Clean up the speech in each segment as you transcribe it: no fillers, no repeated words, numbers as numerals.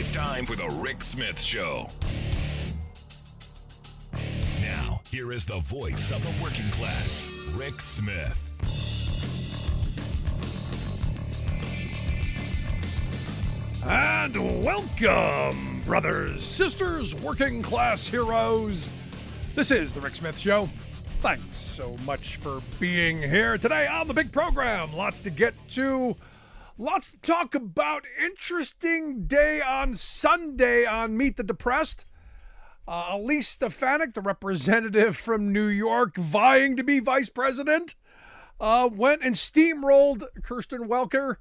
It's time for the Rick Smith Show. Now, here is the voice of the working class, Rick Smith. And welcome, brothers, sisters, working class heroes. This is the Rick Smith Show. Thanks so much for being here today on the big program. Lots to get to. Lots to talk about. Interesting day on Sunday on Meet the Depressed. Elise Stefanik, the representative from New York, vying to be vice president, went and steamrolled Kirsten Welker.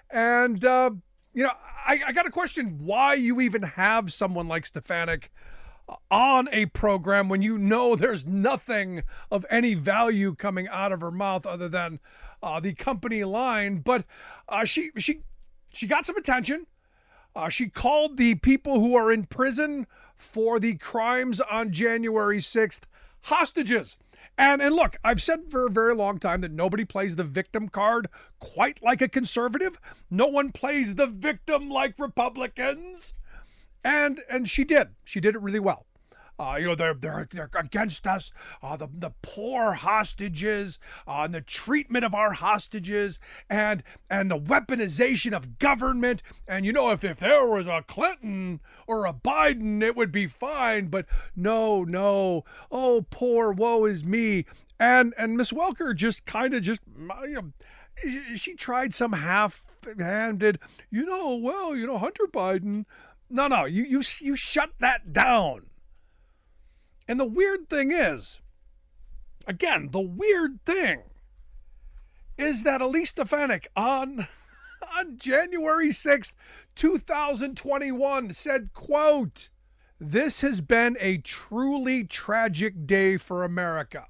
And, I got to question why you even have someone like Stefanik on a program when you know there's nothing of any value coming out of her mouth other than the company line. But she got some attention. She called the people who are in prison for the crimes on January 6th hostages. And look, I've said for a very long time that nobody plays the victim card quite like a conservative. No one plays the victim like Republicans. And she did. She did it really well. They're against us, the poor hostages, and the treatment of our hostages, and the weaponization of government. And if there was a Clinton or a Biden, it would be fine. But no, oh, poor, woe is me. And Miss Welker she tried some half-handed, Hunter Biden. No, you shut that down. And the weird thing is that Elise Stefanik on January 6th, 2021 said, quote, "This has been a truly tragic day for America.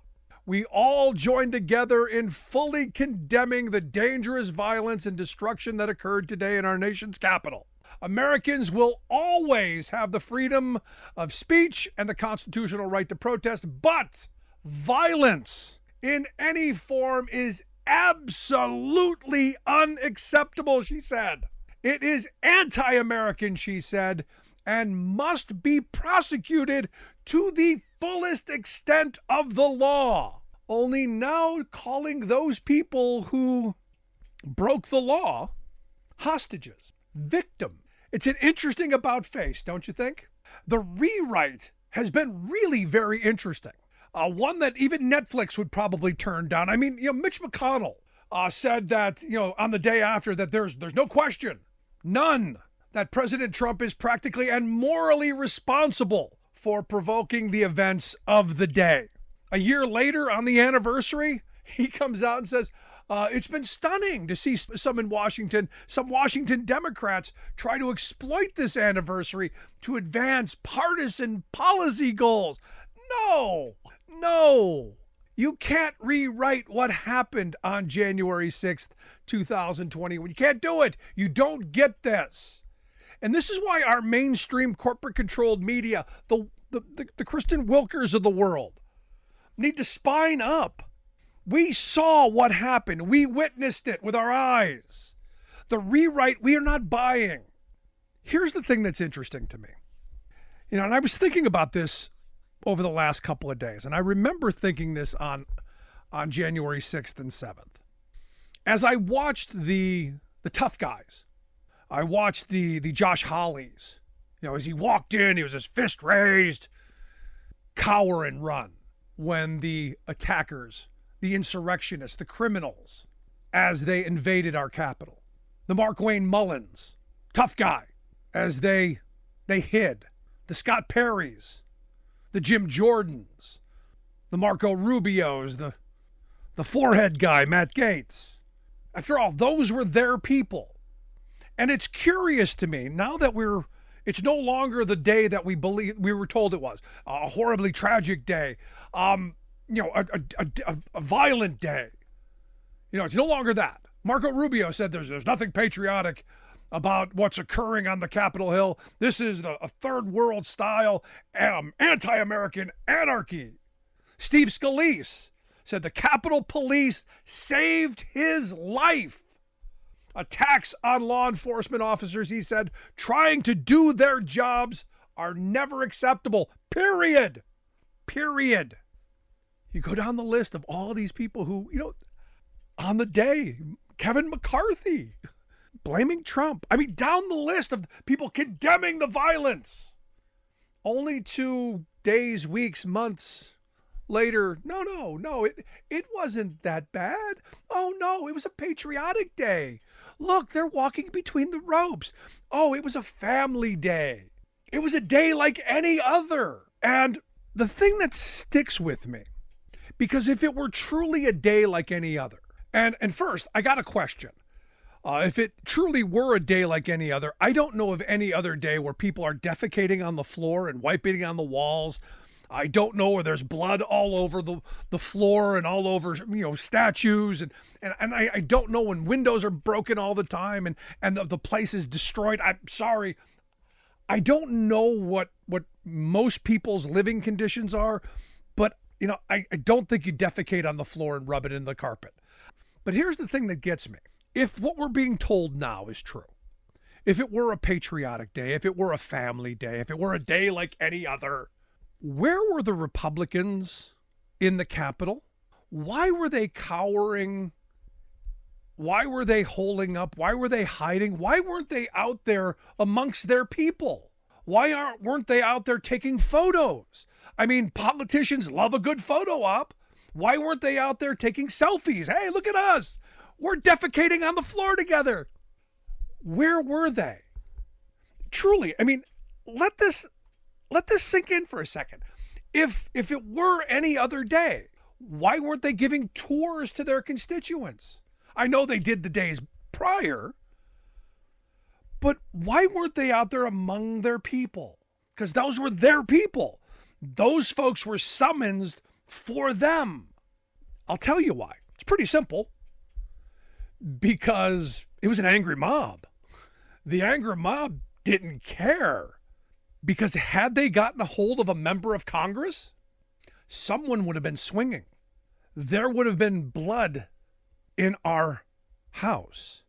We all join together in fully condemning the dangerous violence and destruction that occurred today in our nation's capital. Americans will always have the freedom of speech and the constitutional right to protest, but violence in any form is absolutely unacceptable," she said. "It is anti-American," she said, "and must be prosecuted to the fullest extent of the law." Only now calling those people who broke the law hostages, victims. It's an interesting about face, don't you think? The rewrite has been really very interesting. One that even Netflix would probably turn down. I mean, Mitch McConnell said that, on the day after, that there's no question, none, that President Trump is practically and morally responsible for provoking the events of the day. A year later, on the anniversary, he comes out and says, it's been stunning to see some Washington Democrats try to exploit this anniversary to advance partisan policy goals. No, you can't rewrite what happened on January 6th, 2021. You can't do it. You don't get this. And this is why our mainstream corporate-controlled media, the Kristen Wilkers of the world, need to spine up. We saw what happened. We witnessed it with our eyes. The rewrite, we are not buying. Here's the thing that's interesting to me. And I was thinking about this over the last couple of days, and I remember thinking this on January 6th and 7th. As I watched the tough guys, I watched the Josh Hawleys. As he walked in, he was his fist raised, cower and run when the attackers, the insurrectionists, the criminals, as they invaded our capital. The Markwayne Mullins, tough guy, as they hid. The Scott Perrys, the Jim Jordans, the Marco Rubios, the forehead guy, Matt Gaetz. After all, those were their people. And it's curious to me, now that it's no longer the day that we were told it was, a horribly tragic day, a violent day. It's no longer that. Marco Rubio said there's nothing patriotic about what's occurring on the Capitol Hill. This is a third world style anti-American anarchy. Steve Scalise said the Capitol Police saved his life. Attacks on law enforcement officers, he said, trying to do their jobs are never acceptable. Period. Period. You go down the list of all of these people who, on the day, Kevin McCarthy blaming Trump. I mean, down the list of people condemning the violence. Only 2 days, weeks, months later, no, it wasn't that bad. Oh, no, it was a patriotic day. Look, they're walking between the ropes. Oh, it was a family day. It was a day like any other. And the thing that sticks with me, because if it were truly a day like any other, and first, I got a question. If it truly were a day like any other, I don't know of any other day where people are defecating on the floor and wiping on the walls. I don't know where there's blood all over the floor and all over, statues. And I don't know when windows are broken all the time and the place is destroyed. I'm sorry. I don't know what most people's living conditions are, but, I don't think you defecate on the floor and rub it in the carpet. But here's the thing that gets me. If what we're being told now is true, if it were a patriotic day, if it were a family day, if it were a day like any other, where were the Republicans in the Capitol? Why were they cowering? Why were they holding up? Why were they hiding? Why weren't they out there amongst their people? Why weren't they out there taking photos? I mean, politicians love a good photo op. Why weren't they out there taking selfies? Hey, look at us. We're defecating on the floor together. Where were they? Truly, I mean, let this sink in for a second. If it were any other day, why weren't they giving tours to their constituents? I know they did the days prior, but why weren't they out there among their people? Because those were their people. Those folks were summoned for them. I'll tell you why. It's pretty simple. Because it was an angry mob. The angry mob didn't care. Because had they gotten a hold of a member of Congress, someone would have been swinging. There would have been blood in our house.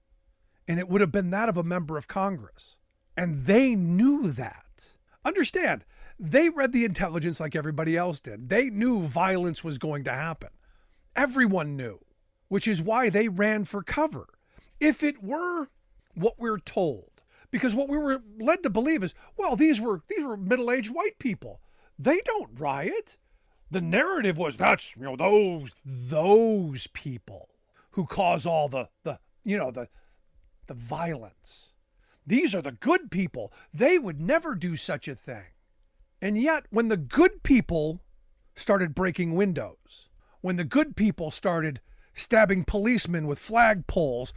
And it would have been that of a member of Congress. And they knew that. Understand, they read the intelligence like everybody else did. They knew violence was going to happen. Everyone knew. Which is why they ran for cover. If it were what we're told, because what we were led to believe is, well, these were middle-aged white people. They don't riot. The narrative was that's those people who cause all the violence. These are the good people. They would never do such a thing. And yet, when the good people started breaking windows, when the good people started stabbing policemen with flagpoles,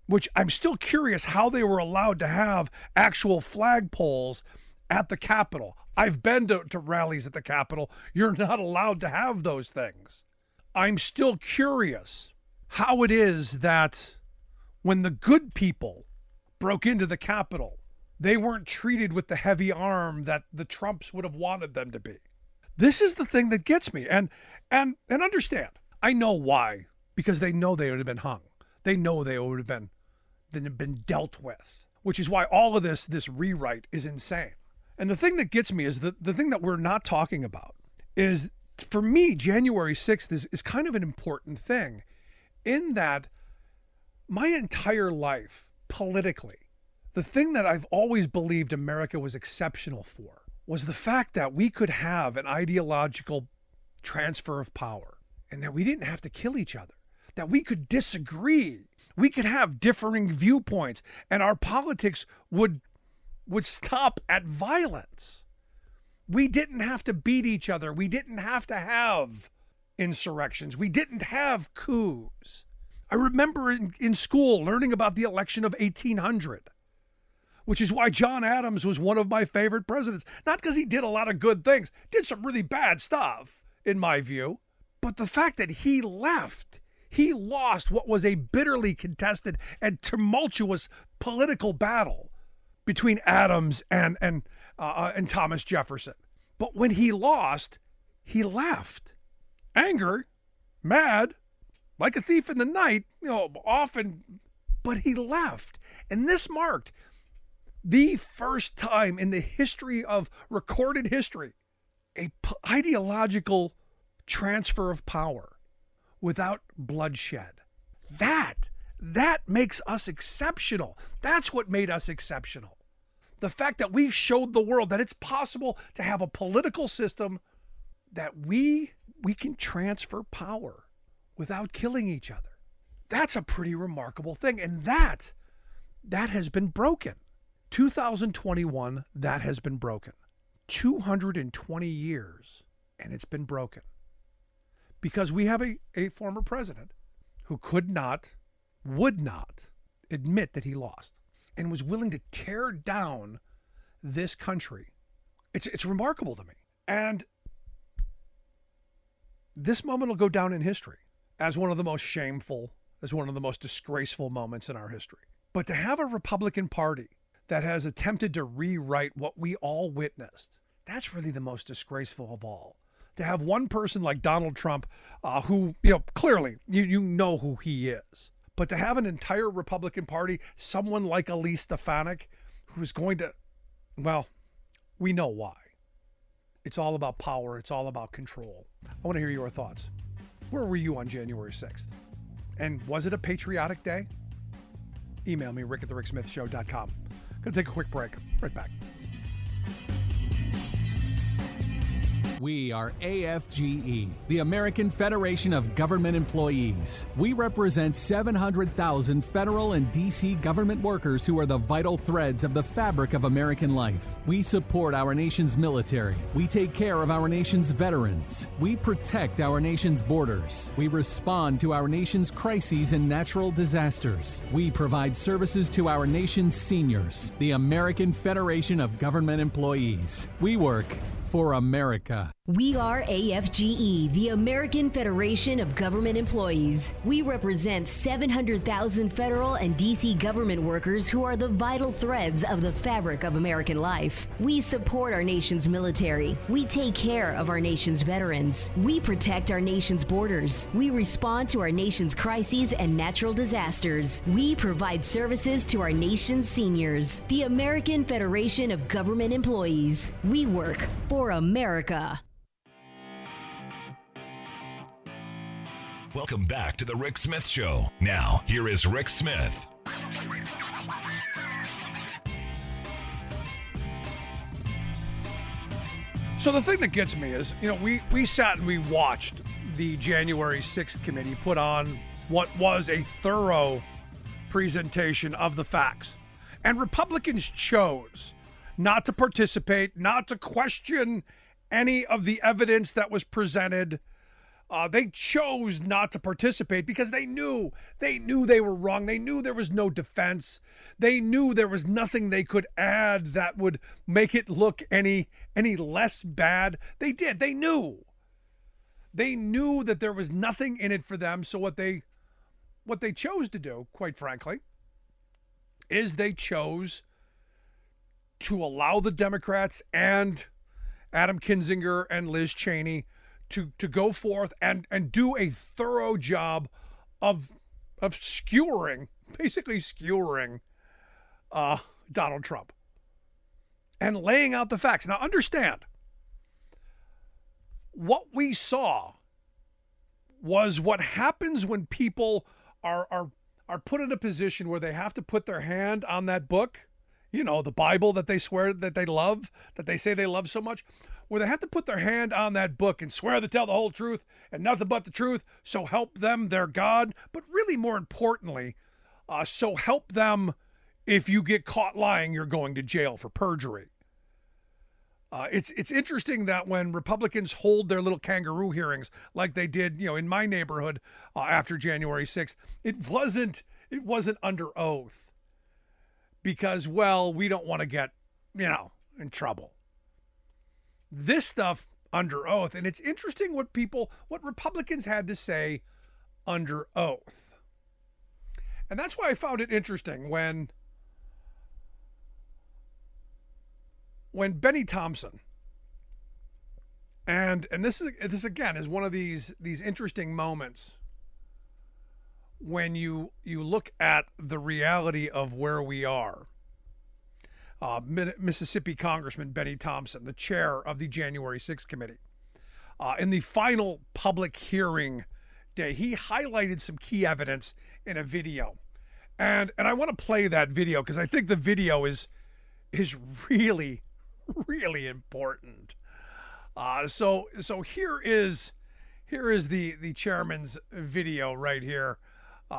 which I'm still curious how they were allowed to have actual flagpoles at the Capitol. I've been to rallies at the Capitol. You're not allowed to have those things. I'm still curious how it is that when the good people broke into the Capitol, they weren't treated with the heavy arm that the Trumps would have wanted them to be. This is the thing that gets me. And understand, I know why, because they know they would have been hung. They know they would have been dealt with, which is why all of this rewrite is insane. And the thing that gets me is the thing that we're not talking about is, for me, January 6th is kind of an important thing in that my entire life, politically, the thing that I've always believed America was exceptional for was the fact that we could have an ideological transfer of power. And that we didn't have to kill each other, that we could disagree, we could have differing viewpoints, and our politics would stop at violence. We didn't have to beat each other. We didn't have to have insurrections. We didn't have coups. I remember in school learning about the election of 1800, which is why John Adams was one of my favorite presidents. Not because he did a lot of good things, did some really bad stuff, in my view. But the fact that he left, he lost what was a bitterly contested and tumultuous political battle between Adams and Thomas Jefferson. But when he lost, he left. Angry, mad, like a thief in the night, often But he left. And this marked the first time in the history of recorded history, a ideological transfer of power without bloodshed. That makes us exceptional. That's what made us exceptional. The fact that we showed the world that it's possible to have a political system that we can transfer power without killing each other. That's a pretty remarkable thing. And that has been broken. 2021, that has been broken. 220 years, and it's been broken. Because we have a former president who would not admit that he lost and was willing to tear down this country. It's remarkable to me. And this moment will go down in history as one of the most shameful, as one of the most disgraceful moments in our history. But to have a Republican Party that has attempted to rewrite what we all witnessed, that's really the most disgraceful of all. To have one person like Donald Trump, who, clearly, you know who he is. But to have an entire Republican Party, someone like Elise Stefanik, who's going to, well, we know why. It's all about power. It's all about control. I want to hear your thoughts. Where were you on January 6th? And was it a patriotic day? Email me, rick@thericksmithshow.com. Gonna take a quick break. Right back. We are AFGE, the American Federation of Government Employees. We represent 700,000 federal and D.C. government workers who are the vital threads of the fabric of American life. We support our nation's military. We take care of our nation's veterans. We protect our nation's borders. We respond to our nation's crises and natural disasters. We provide services to our nation's seniors. The American Federation of Government Employees. We work for America. We are AFGE, the American Federation of Government Employees. We represent 700,000 federal and D.C. government workers who are the vital threads of the fabric of American life. We support our nation's military. We take care of our nation's veterans. We protect our nation's borders. We respond to our nation's crises and natural disasters. We provide services to our nation's seniors. The American Federation of Government Employees. We work for America. Welcome back to The Rick Smith Show. Now, here is Rick Smith. So the thing that gets me is, we sat and we watched the January 6th committee put on what was a thorough presentation of the facts. And Republicans chose not to participate, not to question any of the evidence that was presented. They chose not to participate because they knew they were wrong. They knew there was no defense. They knew there was nothing they could add that would make it look any less bad. They did. They knew. They knew that there was nothing in it for them. So what they chose to do, quite frankly, is they chose to allow the Democrats and Adam Kinzinger and Liz Cheney to go forth and do a thorough job of basically skewering Donald Trump and laying out the facts. Now understand, what we saw was what happens when people are put in a position where they have to put their hand on that book, the Bible that they swear that they love, that they say they love so much, where they have to put their hand on that book and swear to tell the whole truth and nothing but the truth, so help them their God. But really more importantly, so help them if you get caught lying, you're going to jail for perjury. It's interesting that when Republicans hold their little kangaroo hearings like they did, in my neighborhood after January 6th, it wasn't under oath because, well, we don't want to get, in trouble. This stuff under oath, and it's interesting what Republicans had to say under oath. And that's why I found it interesting when Benny Thompson, and this again is one of these interesting moments when you look at the reality of where we are. Mississippi Congressman Benny Thompson, the chair of the January 6th committee, in the final public hearing day, he highlighted some key evidence in a video. And I want to play that video because I think the video is really, really important. So here is the chairman's video right here.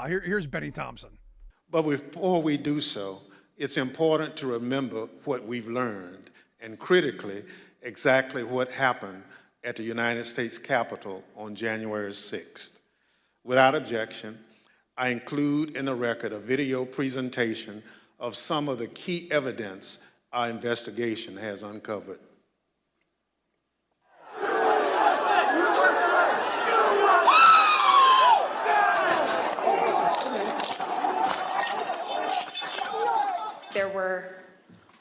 Here's Benny Thompson. But before we do so, it's important to remember what we've learned, and critically, exactly what happened at the United States Capitol on January 6th. Without objection, I include in the record a video presentation of some of the key evidence our investigation has uncovered. There were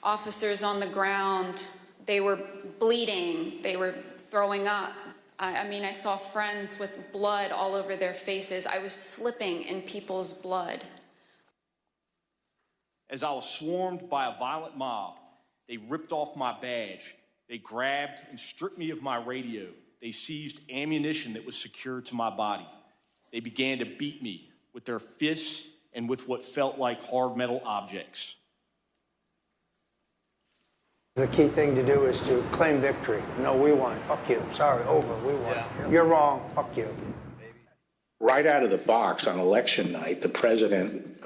officers on the ground. They were bleeding. They were throwing up. I mean, I saw friends with blood all over their faces. I was slipping in people's blood. As I was swarmed by a violent mob, they ripped off my badge. They grabbed and stripped me of my radio. They seized ammunition that was secured to my body. They began to beat me with their fists and with what felt like hard metal objects. The key thing to do is to claim victory. No, we won. Fuck you. Sorry, over. We won. Yeah. You're wrong. Fuck you. Right out of the box on election night, the president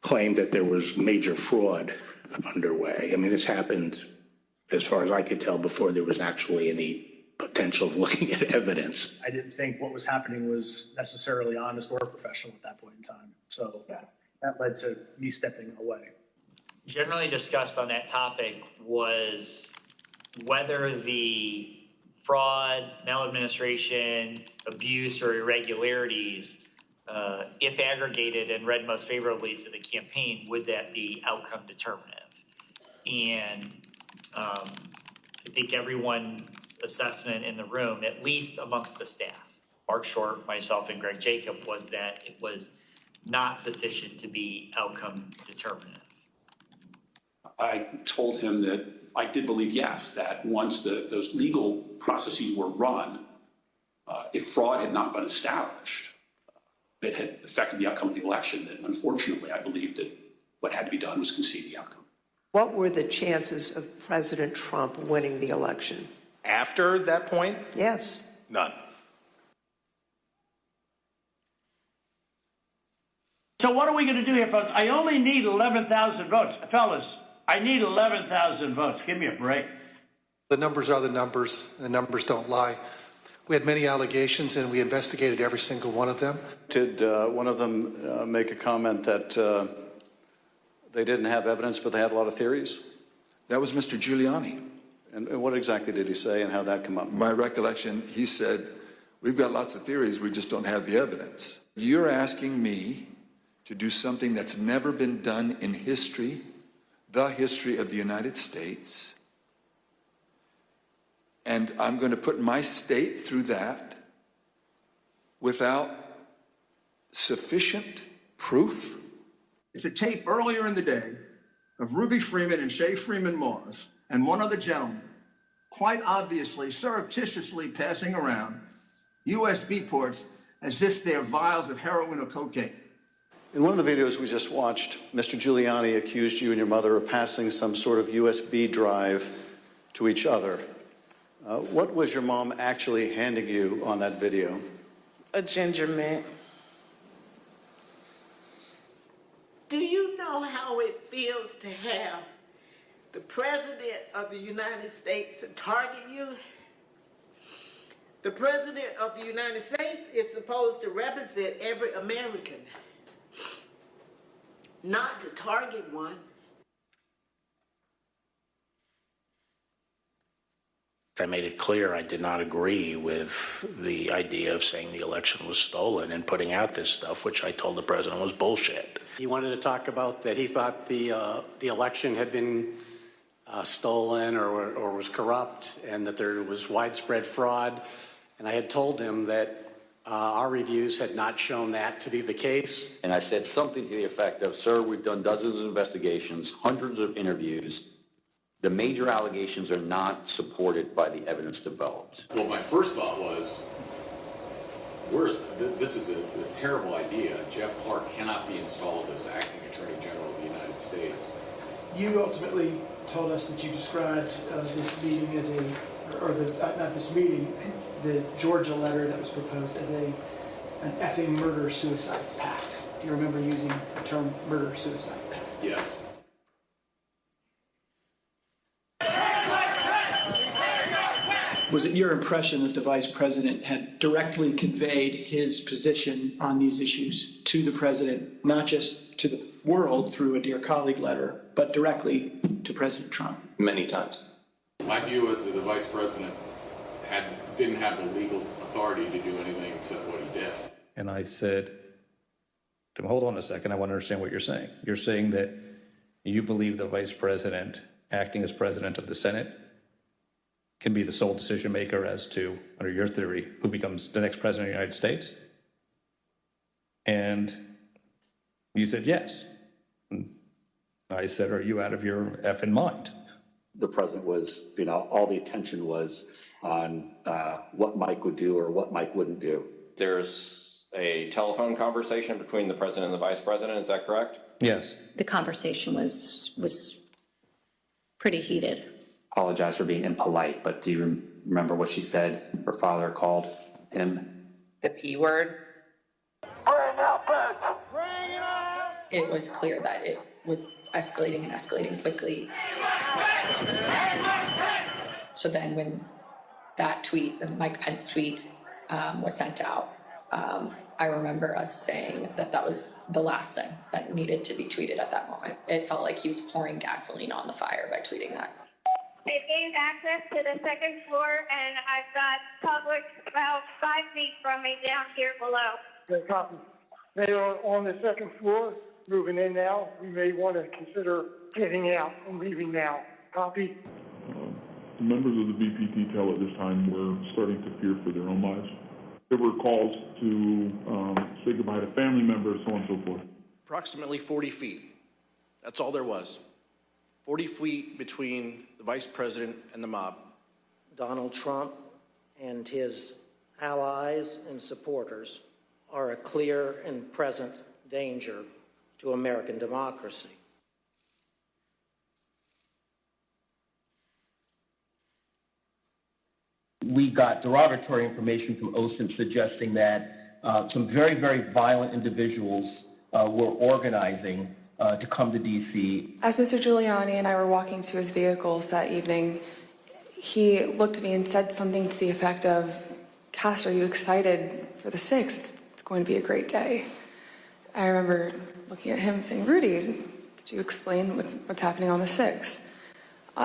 claimed that there was major fraud underway. I mean, this happened, as far as I could tell, before there was actually any potential of looking at evidence. I didn't think what was happening was necessarily honest or professional at that point in time. So that led to me stepping away. Generally discussed on that topic was whether the fraud, maladministration, abuse, or irregularities, if aggregated and read most favorably to the campaign, would that be outcome determinative? And I think everyone's assessment in the room, at least amongst the staff, Mark Short, myself, and Greg Jacob, was that it was not sufficient to be outcome determinative. I told him that I did believe, yes, that once those legal processes were run, if fraud had not been established, that had affected the outcome of the election, then unfortunately I believed that what had to be done was concede the outcome. What were the chances of President Trump winning the election? After that point? Yes. None. So what are we going to do here, folks? I only need 11,000 votes. Fellas, I need 11,000 votes. Give me a break. The numbers are the numbers. The numbers don't lie. We had many allegations, and we investigated every single one of them. Did one of them make a comment that they didn't have evidence, but they had a lot of theories? That was Mr. Giuliani. And what exactly did he say, and how that come up? My recollection, he said, we've got lots of theories, we just don't have the evidence. You're asking me to do something that's never been done in history, the history of the United States, and I'm going to put my state through that without sufficient proof? It's a tape earlier in the day of Ruby Freeman and Shay Freeman Moss and one other gentleman quite obviously surreptitiously passing around USB ports as if they're vials of heroin or cocaine. In one of the videos we just watched, Mr. Giuliani accused you and your mother of passing some sort of USB drive to each other. What was your mom actually handing you on that video? A ginger mint. Do you know how it feels to have the President of the United States to target you? The President of the United States is supposed to represent every American, not to target one. I made it clear I did not agree with the idea of saying the election was stolen and putting out this stuff, which I told the president was bullshit. He wanted to talk about that he thought the election had been stolen or was corrupt, and that there was widespread fraud. And I had told him that Our reviews had not shown that to be the case. And I said something to the effect of, sir, we've done dozens of investigations, hundreds of interviews. The major allegations are not supported by the evidence developed. Well, my first thought was, this is a terrible idea. Jeff Clark cannot be installed as acting Attorney General of the United States. You ultimately told us that you described this meeting as not this meeting, the Georgia letter that was proposed as an effing murder-suicide pact. Do you remember using the term murder-suicide pact? Yes. Was it your impression that the Vice President had directly conveyed his position on these issues to the President, not just to the world through a Dear Colleague letter, but directly to President Trump? Many times. My view is that the Vice President didn't have the legal authority to do anything except what he did. And I said, hold on a second, I want to understand what you're saying. You're saying that you believe the Vice President, acting as President of the Senate, can be the sole decision maker as to, under your theory, who becomes the next President of the United States? And you said yes. And I said, are you out of your effing mind? The president was, all the attention was on what Mike would do or what Mike wouldn't do. There's a telephone conversation between the president and the vice president, is that correct? Yes. The conversation was pretty heated. Apologize for being impolite, but do you remember what she said her father called him? The P word. It was clear that it was escalating and escalating quickly. So then when that tweet, the Mike Pence tweet, was sent out, I remember us saying that was the last thing that needed to be tweeted at that moment. It felt like he was pouring gasoline on the fire by tweeting that. They've gained access to the second floor, and I've got public about 5 feet from me down here below. Okay, copy. They are on the second floor, moving in now. We may want to consider getting out and leaving now. Copy. The members of the VPT at this time were starting to fear for their own lives. There were calls to say goodbye to family members, so on and so forth. Approximately 40 feet. That's all there was. 40 feet between the vice president and the mob. Donald Trump and his allies and supporters are a clear and present danger to American democracy. We got derogatory information from OSINT suggesting that some very, very violent individuals were organizing to come to D.C. As Mr. Giuliani and I were walking to his vehicles that evening, he looked at me and said something to the effect of, Cass, are you excited for the 6th? It's going to be a great day. I remember looking at him saying, Rudy, could you explain what's happening on the 6th?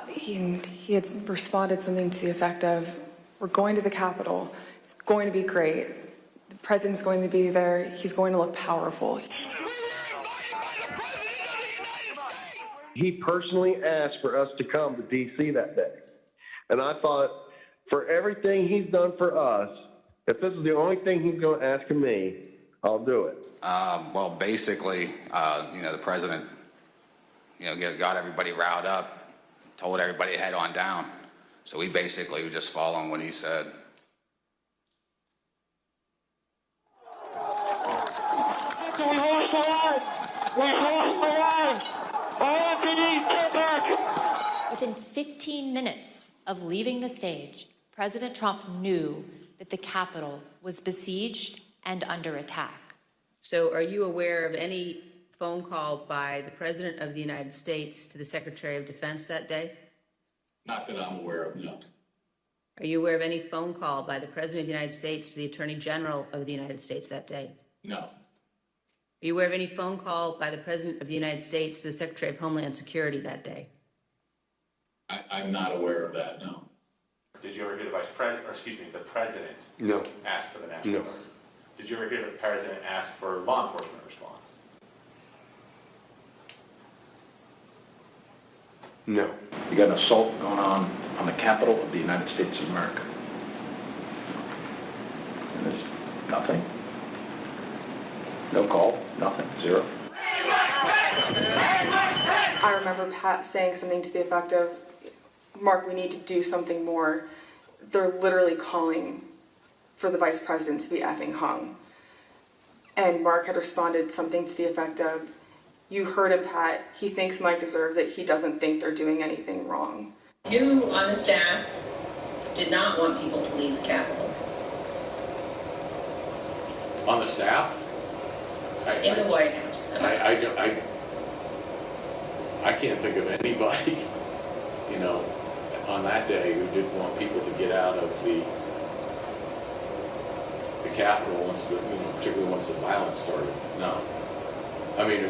He had responded something to the effect of, we're going to the Capitol. It's going to be great. The president's going to be there. He's going to look powerful. He personally asked for us to come to D.C. that day. And I thought, for everything he's done for us, if this is the only thing he's going to ask of me, I'll do it. Well, basically, the president, got everybody riled up, told everybody to head on down. So we basically were just following what he said. We lost the line! We lost the line! Anthony, get back! Within 15 minutes of leaving the stage, President Trump knew that the Capitol was besieged and under attack. So are you aware of any phone call by the President of the United States to the Secretary of Defense that day? Not that I'm aware of, no. Are you aware of any phone call by the President of the United States to the Attorney General of the United States that day? No. Are you aware of any phone call by the President of the United States to the Secretary of Homeland Security that day? I'm not aware of that, no. Did you ever hear the president No. ask for the national guard? Did you ever hear the president ask for law enforcement response? No. You got an assault going on the Capitol of the United States of America. And Nothing. No call, nothing, zero. I remember Pat saying something to the effect of, Mark, we need to do something more. They're literally calling for the vice president to be effing hung. And Mark had responded something to the effect of, you heard him, Pat. He thinks Mike deserves it. He doesn't think they're doing anything wrong. You on the staff did not want people to leave the Capitol. On the staff? In the White House. I can't think of anybody, you know, on that day who didn't want people to get out of the Capitol once the, you know, particularly once the violence started. No. I mean,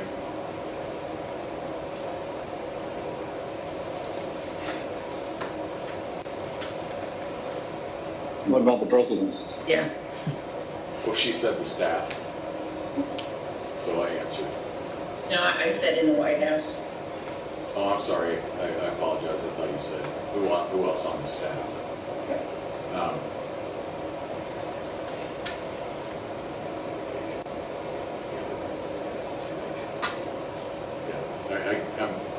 What about the president? Yeah. well, she said the staff. So I answered. No, I said in the White House. Oh, I'm sorry. I apologize. I thought you said who else on the staff.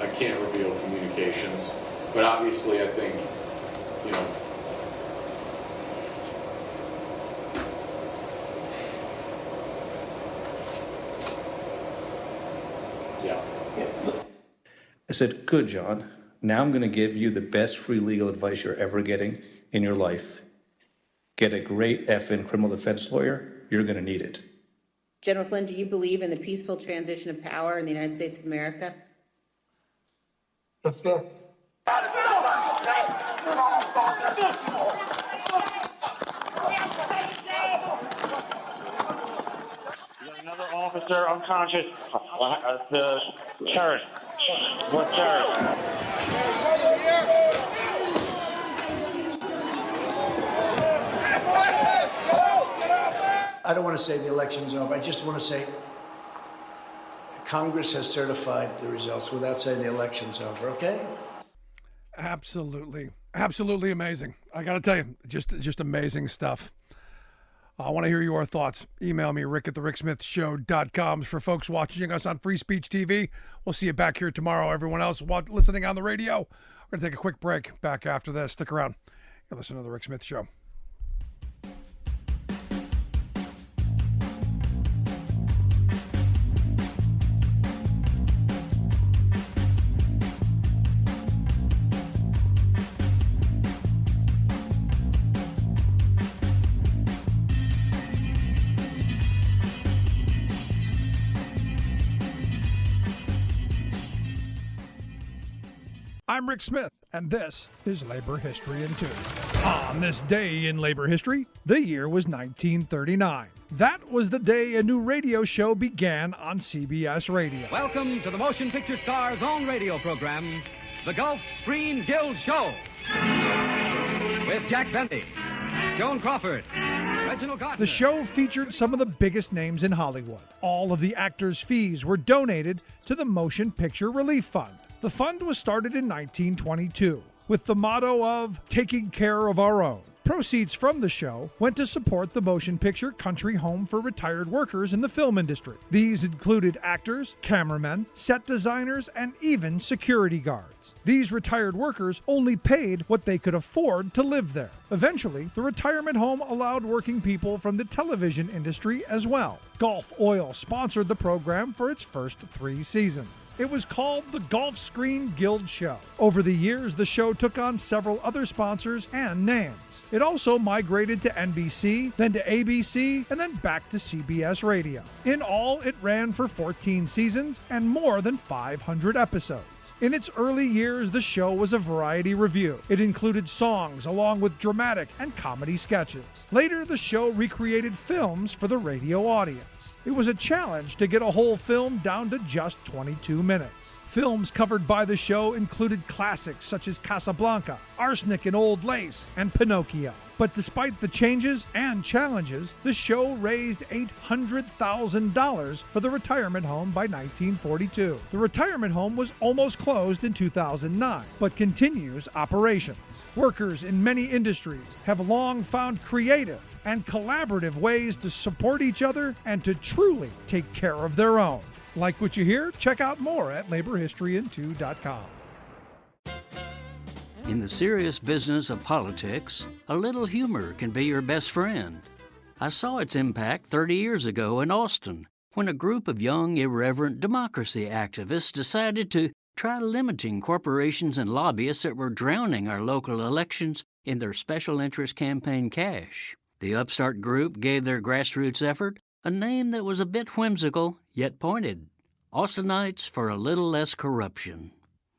I can't reveal communications, but obviously I think, you know, yeah. I said, good, John. Now I'm going to give you the best free legal advice you're ever getting in your life. Get a great effing criminal defense lawyer. You're going to need it. General Flynn, do you believe in the peaceful transition of power in the United States of America? That's fair. Another officer unconscious. The terrorist. What terrorist? I don't want to say the election's over. I just want to say Congress has certified the results without saying the election's over, okay? Absolutely. Absolutely amazing. I got to tell you, just amazing stuff. I want to hear your thoughts. Email me, rick@thericksmithshow.com. For folks watching us on Free Speech TV, we'll see you back here tomorrow. Everyone else listening on the radio, we're going to take a quick break. Back after this. Stick around. You're listening to The Rick Smith Show. I'm Rick Smith, and this is Labor History in 2. On this day in labor history, the year was 1939. That was the day a new radio show began on CBS Radio. Welcome to the Motion Picture Star's own radio program, The Gulf Screen Guild Show. With Jack Bentley, Joan Crawford, Reginald Gardner. The show featured some of the biggest names in Hollywood. All of the actors' fees were donated to the Motion Picture Relief Fund. The fund was started in 1922 with the motto of taking care of our own. Proceeds from the show went to support the motion picture Country Home for retired workers in the film industry. These included actors, cameramen, set designers, and even security guards. These retired workers only paid what they could afford to live there. Eventually, the retirement home allowed working people from the television industry as well. Gulf Oil sponsored the program for its first 3 seasons. It was called the Gulf Screen Guild Show. Over the years, the show took on several other sponsors and names. It also migrated to NBC, then to ABC, and then back to CBS Radio. In all, it ran for 14 seasons and more than 500 episodes. In its early years, the show was a variety review. It included songs along with dramatic and comedy sketches. Later, the show recreated films for the radio audience. It was a challenge to get a whole film down to just 22 minutes. Films covered by the show included classics such as Casablanca, Arsenic and Old Lace, and Pinocchio. But despite the changes and challenges, the show raised $800,000 for the retirement home by 1942. The retirement home was almost closed in 2009, but continues operations. Workers in many industries have long found creative and collaborative ways to support each other and to truly take care of their own. Like what you hear? Check out more at laborhistoryin2.com. In the serious business of politics, a little humor can be your best friend. I saw its impact 30 years ago in Austin, when a group of young, irreverent democracy activists decided to try limiting corporations and lobbyists that were drowning our local elections in their special interest campaign cash. The upstart group gave their grassroots effort a name that was a bit whimsical, yet pointed: Austinites for a Little Less Corruption.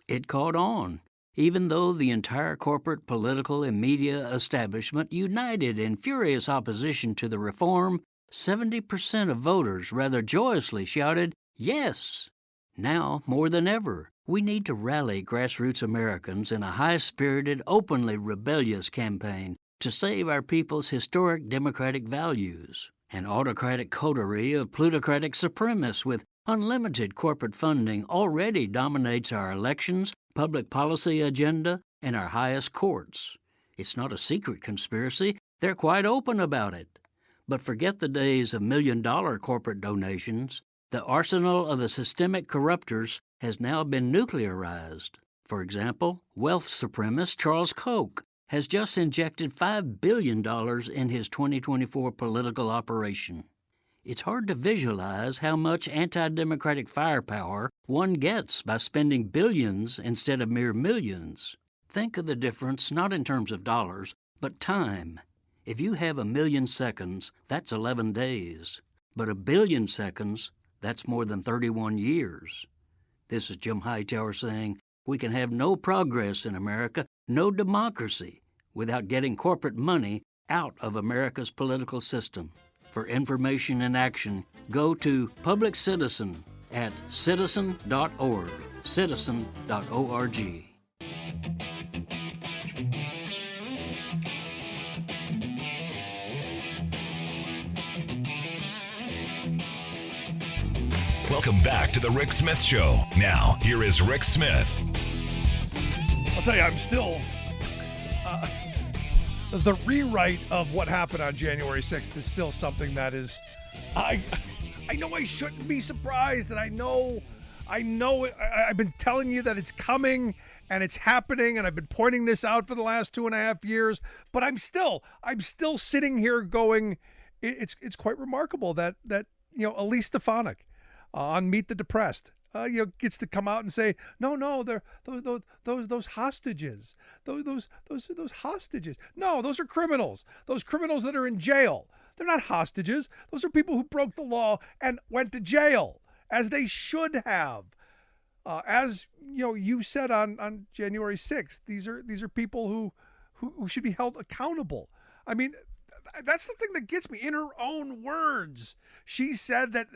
It caught on, even though the entire corporate, political, and media establishment united in furious opposition to the reform. 70% of voters rather joyously shouted, "Yes!" Now, more than ever, we need to rally grassroots Americans in a high-spirited, openly rebellious campaign to save our people's historic democratic values. An autocratic coterie of plutocratic supremacists with unlimited corporate funding already dominates our elections, public policy agenda, and our highest courts. It's not a secret conspiracy. They're quite open about it. But forget the days of million-dollar corporate donations. The arsenal of the systemic corruptors has now been nuclearized. For example, wealth supremacist Charles Koch has just injected $5 billion in his 2024 political operation. It's hard to visualize how much anti-democratic firepower one gets by spending billions instead of mere millions. Think of the difference not in terms of dollars, but time. If you have 1 million seconds, that's 11 days. But 1 billion seconds, that's more than 31 years. This is Jim Hightower saying, we can have no progress in America, no democracy, without getting corporate money out of America's political system. For information and action, go to Public Citizen at citizen.org, citizen.org. Welcome back to the Rick Smith Show. Now, here is Rick Smith. I'll tell you, I'm still... the rewrite of what happened on January 6th is still something that is... I know I shouldn't be surprised, and I know I've been telling you that it's coming and it's happening, and I've been pointing this out for the last 2.5 years, but I'm still sitting here going, it's quite remarkable that Elise Stefanik on Meet the Depressed, gets to come out and say, no, they're those hostages, those hostages. No, those are criminals. Those criminals that are in jail. They're not hostages. Those are people who broke the law and went to jail, as they should have. As you said on January 6th, these are people who should be held accountable. I mean, that's the thing that gets me. In her own words, she said that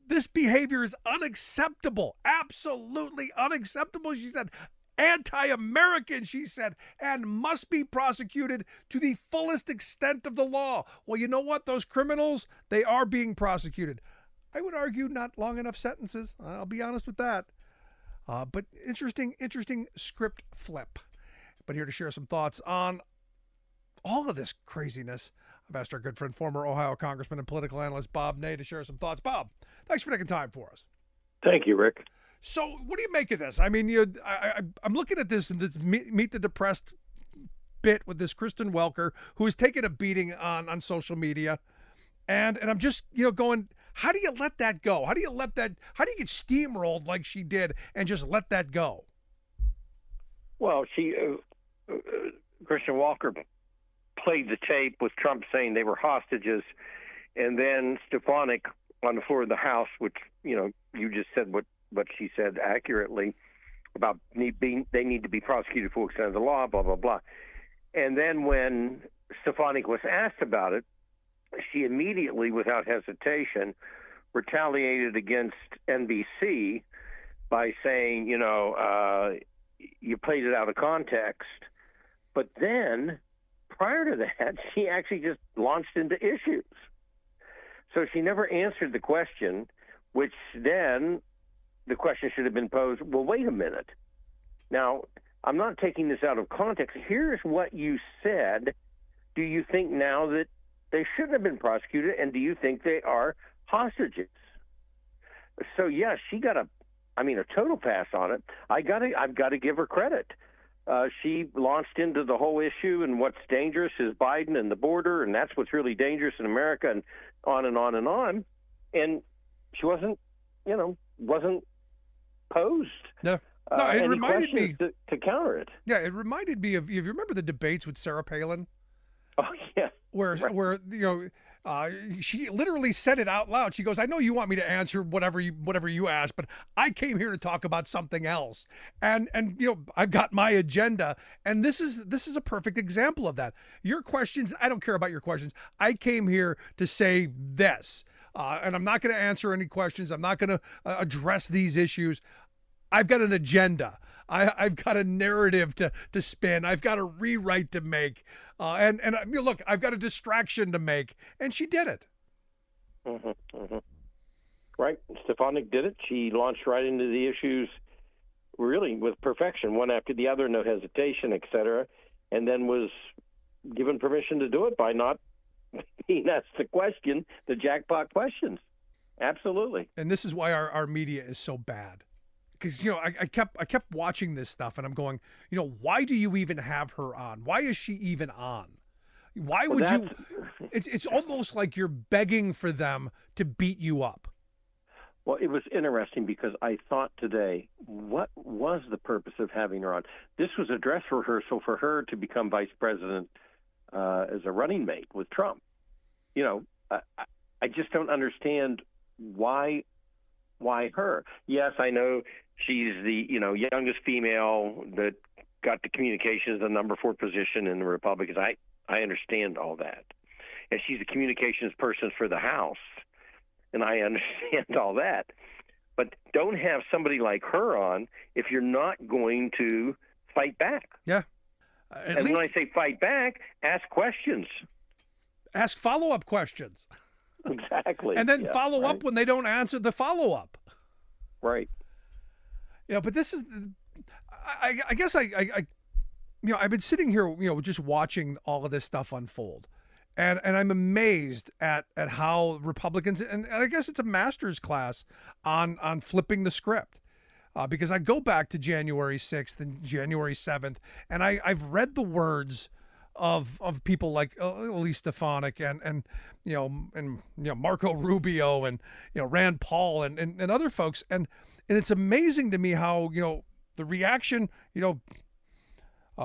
this behavior is unacceptable, absolutely unacceptable. She said, anti-American, she said, and must be prosecuted to the fullest extent of the law. Well, you know what? Those criminals, they are being prosecuted. I would argue not long enough sentences. I'll be honest with that. But interesting script flip. But here to share some thoughts on all of this craziness, I've asked our good friend, former Ohio Congressman and political analyst Bob Ney to share some thoughts. Bob, thanks for taking time for us. Thank you, Rick. So what do you make of this? I mean, I'm looking at this Meet the Depressed bit with this Kristen Welker, who has taken a beating on social media. And I'm just, going, how do you let that go? How do you get steamrolled like she did and just let that go? Well, Kristen Welker played the tape with Trump saying they were hostages, and then Stefanik on the floor of the House, which, you just said what she said accurately about they need to be prosecuted for extent of the law, blah, blah, blah. And then when Stefanik was asked about it, she immediately, without hesitation, retaliated against NBC by saying, you played it out of context. But then, prior to that, she actually just launched into issues. So she never answered the question, which then the question should have been posed, well, wait a minute. Now, I'm not taking this out of context. Here's what you said. Do you think now that they shouldn't have been prosecuted, and do you think they are hostages? So, yeah, she got a total pass on it. I've got to give her credit. She launched into the whole issue, and what's dangerous is Biden and the border, and that's what's really dangerous in America, and on and on and on. And she wasn't posed. No, it reminded me to counter it. Yeah, it reminded me of. You remember the debates with Sarah Palin? Oh yeah, where she literally said it out loud. She goes, "I know you want me to answer whatever you ask, but I came here to talk about something else, and I've got my agenda." And this is a perfect example of that. Your questions, I don't care about your questions. I came here to say this, and I'm not going to answer any questions. I'm not going to address these issues. I've got an agenda. I've got a narrative to spin. I've got a rewrite to make. And look, I've got a distraction to make. And she did it. Mm-hmm, mm-hmm. Right. Stefanik did it. She launched right into the issues really with perfection, one after the other, no hesitation, et cetera, and then was given permission to do it by not being asked the jackpot questions. Absolutely. And this is why our media is so bad. Because, I kept watching this stuff and I'm going, why do you even have her on? Why is she even on? Why would you? It's almost like you're begging for them to beat you up. Well, it was interesting because I thought today, what was the purpose of having her on? This was a dress rehearsal for her to become vice president as a running mate with Trump. I just don't understand why her. Yes, I know she's the youngest female that got the communications, the number 4 position in the Republicans. I understand all that, and she's a communications person for the House, and I understand all that. But don't have somebody like her on if you're not going to fight back. Yeah, and when I say fight back, ask questions, ask follow-up questions. Exactly. And then follow up when they don't answer the follow-up. Right. But this is, I guess I've been sitting here, just watching all of this stuff unfold. And I'm amazed at how Republicans, and I guess it's a master's class on flipping the script. Because I go back to January 6th and January 7th, and I've read the words of people like Elise Stefanik and Marco Rubio and Rand Paul and other folks, and it's amazing to me how the reaction,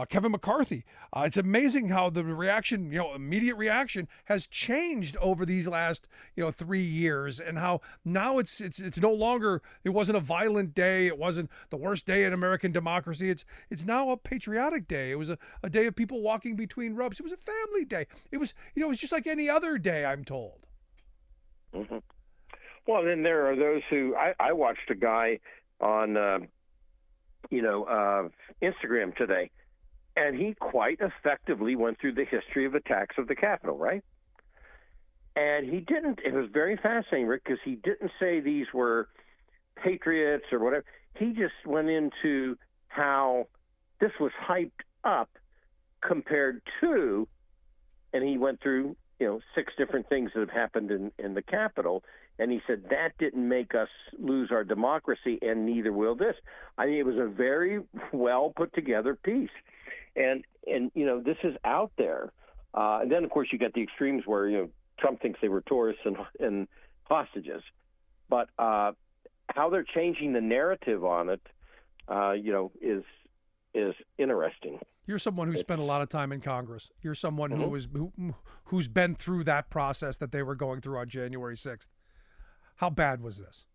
Kevin McCarthy, it's amazing how the reaction, immediate reaction has changed over these last 3 years, and how now it's no longer, it wasn't a violent day, it wasn't the worst day in American democracy, it's now a patriotic day. It was a day of people walking between ropes. It was a family day. It was it was just like any other day, I'm told. Mm-hmm. Well, then there are those who I watched a guy on Instagram today. And he quite effectively went through the history of attacks of the Capitol, right? And he didn't, it was very fascinating, Rick, because he didn't say these were patriots or whatever. He just went into how this was hyped up compared to, and he went through, 6 different things that have happened in the Capitol. And he said that didn't make us lose our democracy, and neither will this. I mean, it was a very well put together piece. And this is out there. And then, of course, you get the extremes where, Trump thinks they were tourists and hostages. But how they're changing the narrative on it, is interesting. You're someone who spent a lot of time in Congress. You're someone who's been through that process that they were going through on January 6th. How bad was this?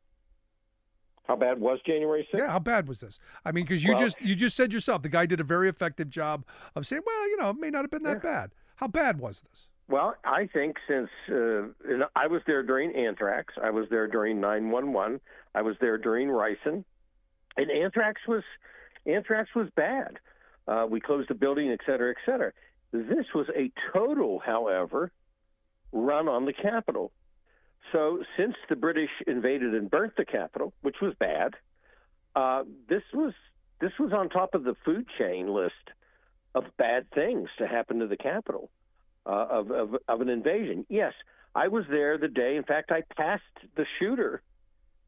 How bad was January 6th? Yeah, how bad was this? I mean, because you just said yourself, the guy did a very effective job of saying, well, it may not have been that bad. How bad was this? Well, I think since I was there during anthrax, I was there during 9/11, I was there during ricin, And anthrax was bad. We closed the building, et cetera, et cetera. This was a total, however, run on the Capitol. So since the British invaded and burnt the Capitol, which was bad, this was on top of the food chain list of bad things to happen to the Capitol, of an invasion. Yes, I was there the day. In fact, I passed the shooter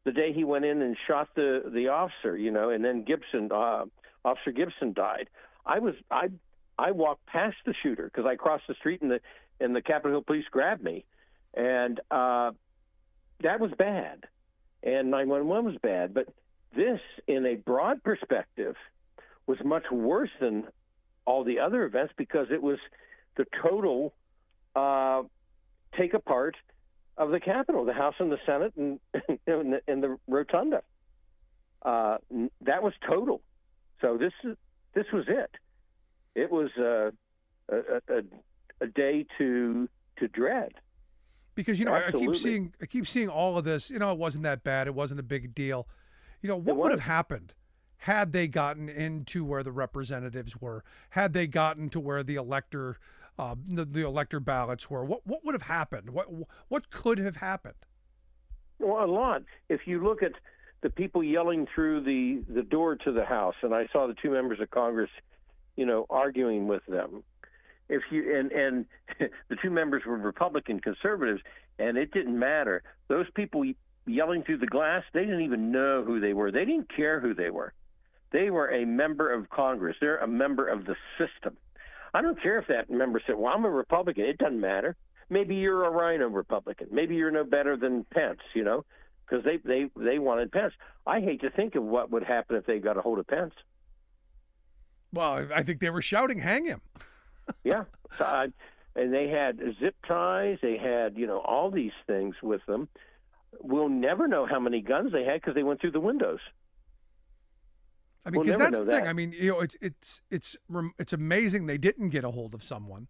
the day he went in and shot the officer, and then Officer Gibson died. I walked past the shooter because I crossed the street and the Capitol Hill police grabbed me, and that was bad, and 911 was bad. But this, in a broad perspective, was much worse than all the other events because it was the total take apart of the Capitol, the House and the Senate, and the Rotunda. That was total. So this was it. It was a day to dread. Because I keep seeing all of this. It wasn't that bad. It wasn't a big deal. What would have happened had they gotten into where the representatives were? Had they gotten to where the elector ballots were? What would have happened? What could have happened? Well, a lot. If you look at the people yelling through the door to the House, and I saw the two members of Congress, arguing with them. If you and the two members were Republican conservatives, and it didn't matter. Those people yelling through the glass, they didn't even know who they were. They didn't care who they were. They were a member of Congress. They're a member of the system. I don't care if that member said, well, I'm a Republican. It doesn't matter. Maybe you're a rhino Republican. Maybe you're no better than Pence, because they wanted Pence. I hate to think of what would happen if they got a hold of Pence. Well, I think they were shouting, hang him. Yeah. And they had zip ties. They had, all these things with them. We'll never know how many guns they had because they went through the windows. I mean, because that's the thing. I mean, it's amazing they didn't get a hold of someone,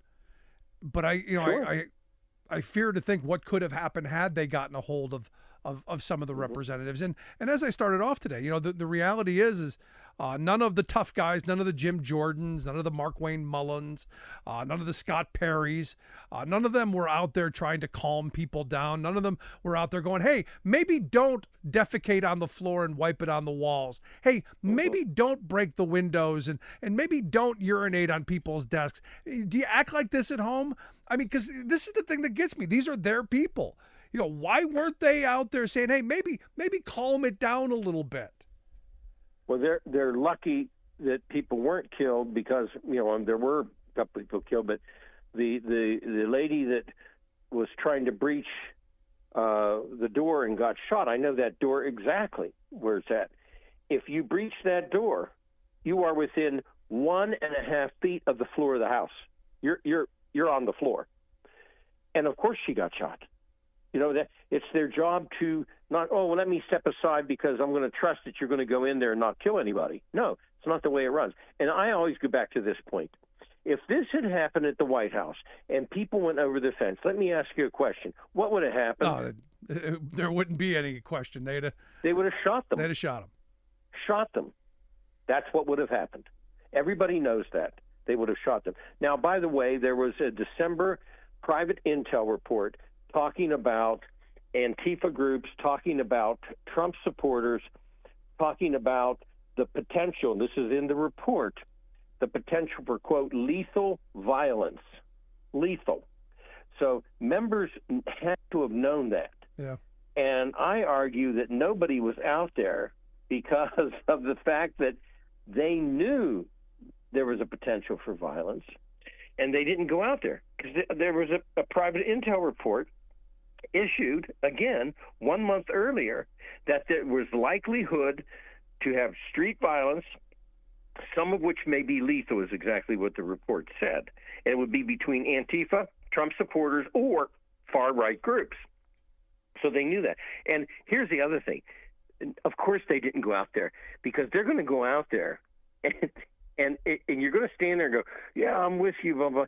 but I fear to think what could have happened had they gotten a hold of some of the representatives. And as I started off today, the reality is none of the tough guys, none of the Jim Jordans, none of the Mark Wayne Mullins, none of the Scott Perrys, none of them were out there trying to calm people down. None of them were out there going, hey, maybe don't defecate on the floor and wipe it on the walls. Hey, maybe don't break the windows and maybe don't urinate on people's desks. Do you act like this at home? I mean, because this is the thing that gets me. These are their people. Why weren't they out there saying, hey, maybe calm it down a little bit? Well, they're lucky that people weren't killed because, there were a couple people killed, but the lady that was trying to breach the door and got shot, I know that door exactly where it's at. If you breach that door, you are within 1.5 feet of the floor of the house. You're on the floor. And of course she got shot. That it's their job to not, let me step aside because I'm going to trust that you're going to go in there and not kill anybody. No, it's not the way it runs. And I always go back to this point. If this had happened at the White House and people went over the fence, let me ask you a question. What would have happened? No, there wouldn't be any question. They would have shot them. They'd have shot them. Shot them. That's what would have happened. Everybody knows that. They would have shot them. Now, by the way, there was a December private intel report talking about Antifa groups, talking about Trump supporters, talking about the potential, and this is in the report, the potential for, quote, lethal violence. Lethal. So members had to have known that. Yeah. And I argue that nobody was out there because of the fact that they knew there was a potential for violence, and they didn't go out there because there was a private intel report issued, again, 1 month earlier, that there was likelihood to have street violence, some of which may be lethal, is exactly what the report said. And it would be between Antifa, Trump supporters, or far-right groups. So they knew that. And here's the other thing. Of course they didn't go out there because they're going to go out there and you're going to stand there and go, yeah, I'm with you, blah, blah.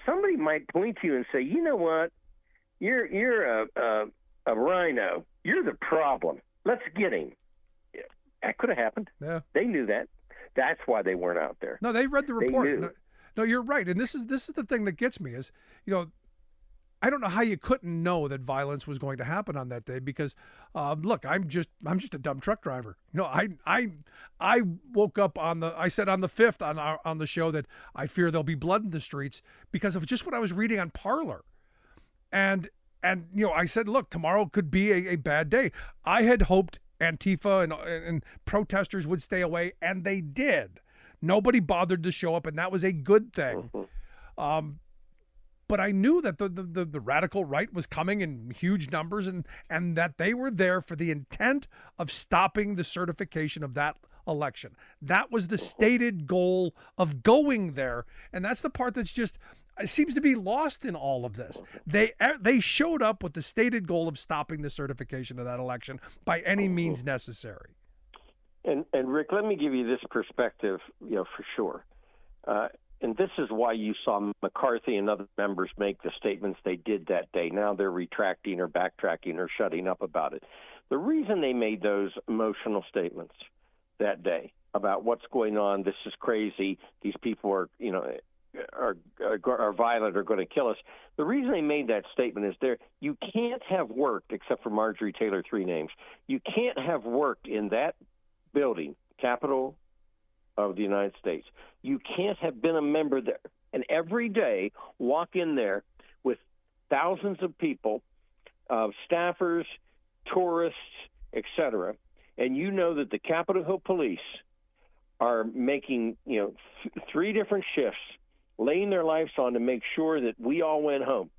Somebody might point to you and say, you know what? You're a rhino. You're the problem. Let's get him. That could have happened. Yeah. They knew that. That's why they weren't out there. No, they read the report. They knew. No, you're right. And this is the thing that gets me is, I don't know how you couldn't know that violence was going to happen on that day because, look, I'm just a dumb truck driver. I woke up I said on the 5th on the show that I fear there'll be blood in the streets because of just what I was reading on Parler. And I said, look, tomorrow could be a bad day. I had hoped Antifa and protesters would stay away, and they did. Nobody bothered to show up, and that was a good thing. But I knew that the radical right was coming in huge numbers and that they were there for the intent of stopping the certification of that election. That was the stated goal of going there. And that's the part that's just seems to be lost in all of this. They showed up with the stated goal of stopping the certification of that election by any means necessary. And Rick, let me give you this perspective, for sure. And this is why you saw McCarthy and other members make the statements they did that day. Now they're retracting or backtracking or shutting up about it. The reason they made those emotional statements that day about what's going on, this is crazy, these people are violent, are going to kill us. The reason they made that statement is you can't have worked, except for Marjorie Taylor, 3 names, you can't have worked in that building, Capitol of the United States. You can't have been a member there and every day walk in there with thousands of people, staffers, tourists, etc. And you know that the Capitol Hill police are making 3 different shifts, laying their lives on to make sure that we all went home,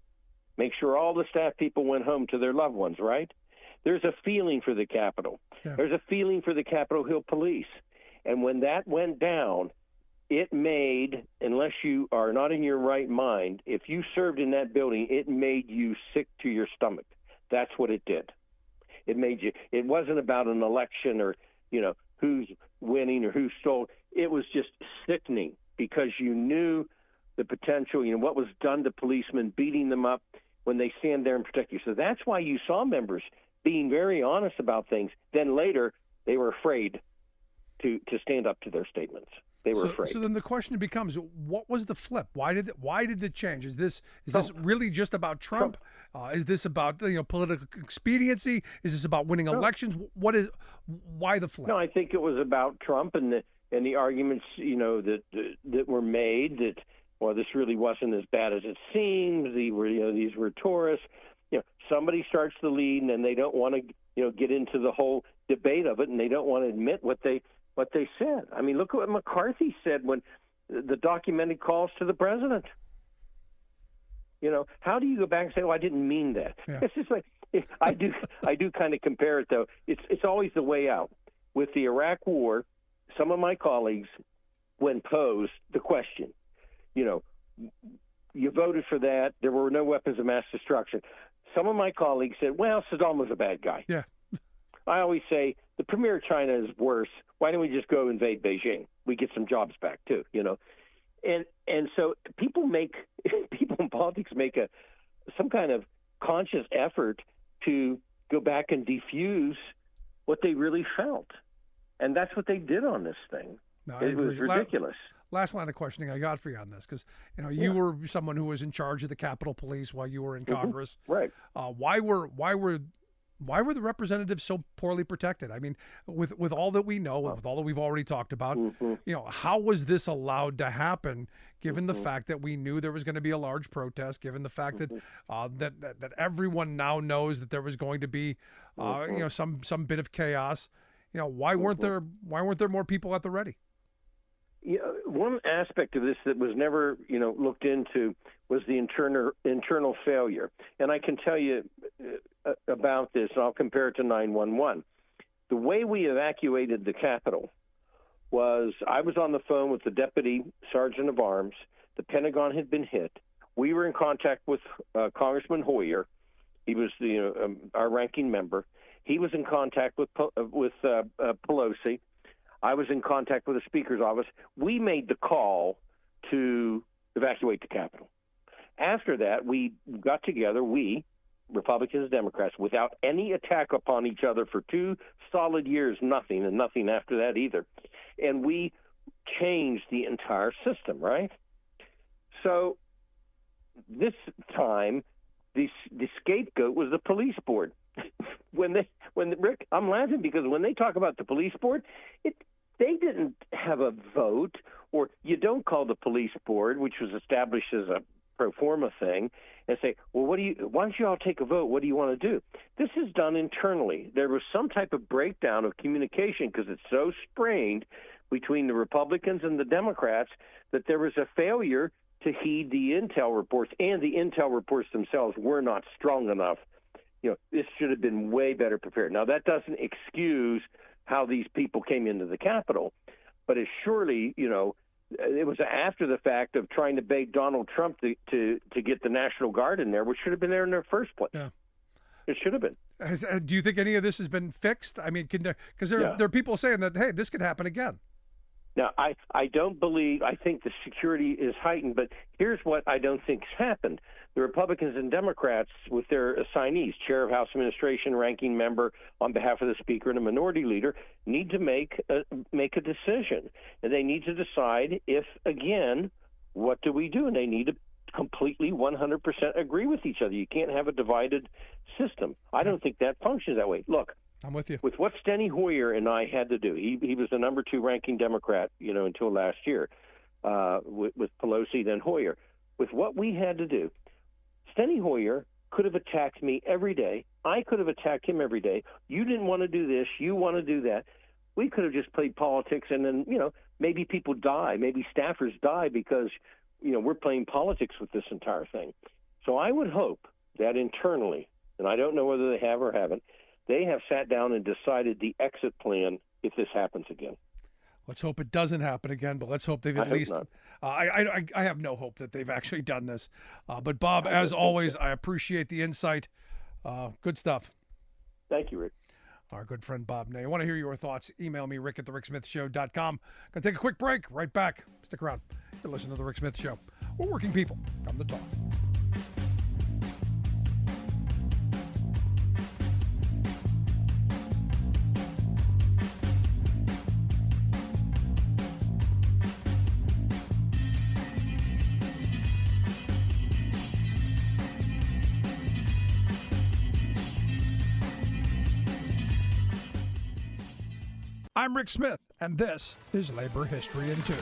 make sure all the staff people went home to their loved ones, right? There's a feeling for the Capitol. Yeah. There's a feeling for the Capitol Hill police. And when that went down, it made, unless you are not in your right mind, if you served in that building, it made you sick to your stomach. That's what it did. It made you, it wasn't about an election or, who's winning or who stole. It was just sickening because you knew the potential, what was done to policemen, beating them up when they stand there and protect you. So that's why you saw members being very honest about things. Then later, they were afraid to stand up to their statements. They were afraid. So then the question becomes, what was the flip? Why did it change? Is this really just about Trump? Is this about political expediency? Is this about winning elections? Why the flip? No, I think it was about Trump and the arguments that were made that this really wasn't as bad as it seems. These were tourists. Somebody starts the lead and they don't want to get into the whole debate of it, and they don't want to admit what they said. I mean, look at what McCarthy said when the documented calls to the president. How do you go back and say, "Oh, I didn't mean that"? Yeah. It's just like I do kind of compare it though. It's always the way out. With the Iraq War, some of my colleagues, when posed the question, you voted for that, there were no weapons of mass destruction. Some of my colleagues said, "Well, Saddam was a bad guy." Yeah. I always say the premier of China is worse. Why don't we just go invade Beijing? We get some jobs back too, And so people in politics make some kind of conscious effort to go back and defuse what they really felt, and that's what they did on this thing. No, it was ridiculous. Last line of questioning I got for you on this, because you were someone who was in charge of the Capitol Police while you were in Congress. Right. Why were the representatives so poorly protected? I mean, with all that we know, with all that we've already talked about, how was this allowed to happen? Given the fact that we knew there was going to be a large protest, given the fact that that everyone now knows that there was going to be, some bit of chaos. Why weren't there more people at the ready? One aspect of this that was never, looked into was the internal failure. And I can tell you about this, and I'll compare it to 911. The way we evacuated the Capitol was I was on the phone with the Deputy Sergeant of Arms. The Pentagon had been hit. We were in contact with Congressman Hoyer. He was our ranking member. He was in contact with Pelosi. I was in contact with the Speaker's office. We made the call to evacuate the Capitol. After that, we got together, Republicans and Democrats, without any attack upon each other for 2 solid years, nothing, and nothing after that either. And we changed the entire system, right? So this time, the scapegoat was the police board. Rick, I'm laughing because when they talk about the police board, they didn't have a vote, or you don't call the police board, which was established as a pro forma thing, and say, well, why don't you all take a vote? What do you want to do? This is done internally. There was some type of breakdown of communication because it's so strained between the Republicans and the Democrats that there was a failure to heed the intel reports, and the intel reports themselves were not strong enough. This should have been way better prepared. Now, that doesn't excuse how these people came into the Capitol, but it surely, it was after the fact of trying to beg Donald Trump to get the National Guard in there, which should have been there in the first place. Yeah. It should have been. Do you think any of this has been fixed? I mean, because there are people saying that, hey, this could happen again. Now, I think the security is heightened, but here's what I don't think has happened. The Republicans and Democrats, with their assignees, chair of House Administration, ranking member on behalf of the Speaker, and a minority leader, need to make a decision. And they need to decide if, again, what do we do? And they need to completely 100% agree with each other. You can't have a divided system. I don't think that functions that way. Look, I'm with you. With what Steny Hoyer and I had to do, he was the number 2 ranking Democrat, until last year, with Pelosi, then Hoyer. With what we had to do, Steny Hoyer could have attacked me every day. I could have attacked him every day. You didn't want to do this. You want to do that. We could have just played politics, and then, maybe people die. Maybe staffers die because, we're playing politics with this entire thing. So I would hope that internally, and I don't know whether they have or haven't, they have sat down and decided the exit plan if this happens again. Let's hope it doesn't happen again, but let's hope they've at least. I have no hope that they've actually done this. But Bob, as always, I appreciate the insight. Good stuff. Thank you, Rick. Our good friend Bob Ney. I want to hear your thoughts. Email me, rick@thericksmithshow.com. Gonna take a quick break. Right back. Stick around. You're listening to The Rick Smith Show. We're working people. Come to talk. I'm Rick Smith, and this is Labor History in 2.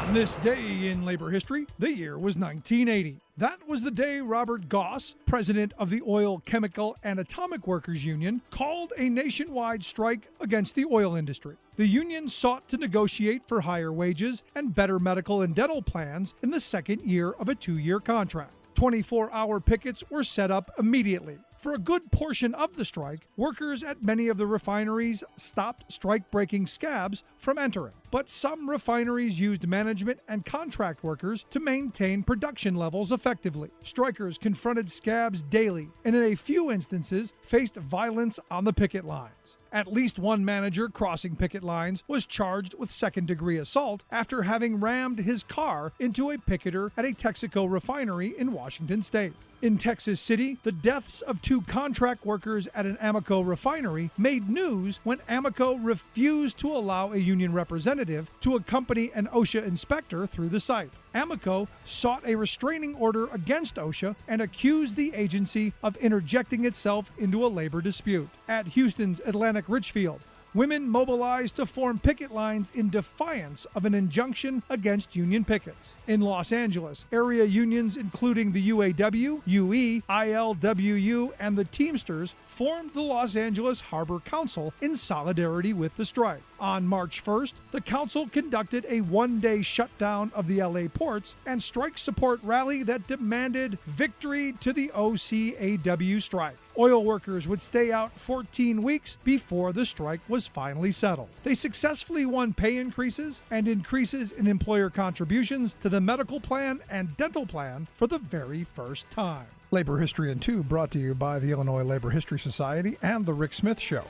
On this day in labor history, the year was 1980. That was the day Robert Goss, president of the Oil, Chemical, and Atomic Workers Union, called a nationwide strike against the oil industry. The union sought to negotiate for higher wages and better medical and dental plans in the second year of a 2-year contract. 24-hour pickets were set up immediately. For a good portion of the strike, workers at many of the refineries stopped strike-breaking scabs from entering. But some refineries used management and contract workers to maintain production levels effectively. Strikers confronted scabs daily and in a few instances faced violence on the picket lines. At least one manager crossing picket lines was charged with second-degree assault after having rammed his car into a picketer at a Texaco refinery in Washington State. In Texas City, the deaths of 2 contract workers at an Amoco refinery made news when Amoco refused to allow a union representative to accompany an OSHA inspector through the site. Amoco sought a restraining order against OSHA and accused the agency of interjecting itself into a labor dispute. At Houston's Atlantic Richfield, women mobilized to form picket lines in defiance of an injunction against union pickets. In Los Angeles, area unions including the UAW, UE, ILWU, and the Teamsters formed the Los Angeles Harbor Council in solidarity with the strike. On March 1st, the council conducted a 1-day shutdown of the LA ports and strike support rally that demanded victory to the OCAW strike. Oil workers would stay out 14 weeks before the strike was finally settled. They successfully won pay increases and increases in employer contributions to the medical plan and dental plan for the very first time. Labor History in 2 brought to you by the Illinois Labor History Society and The Rick Smith Show.